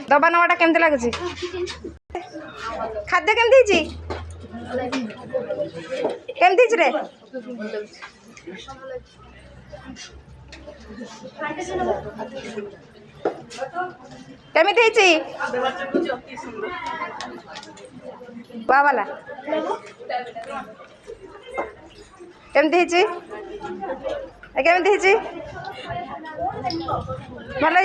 दबा नवाटा केमती लगुच खाद्य केमती केमती रे केमती वाला केमती केमती भल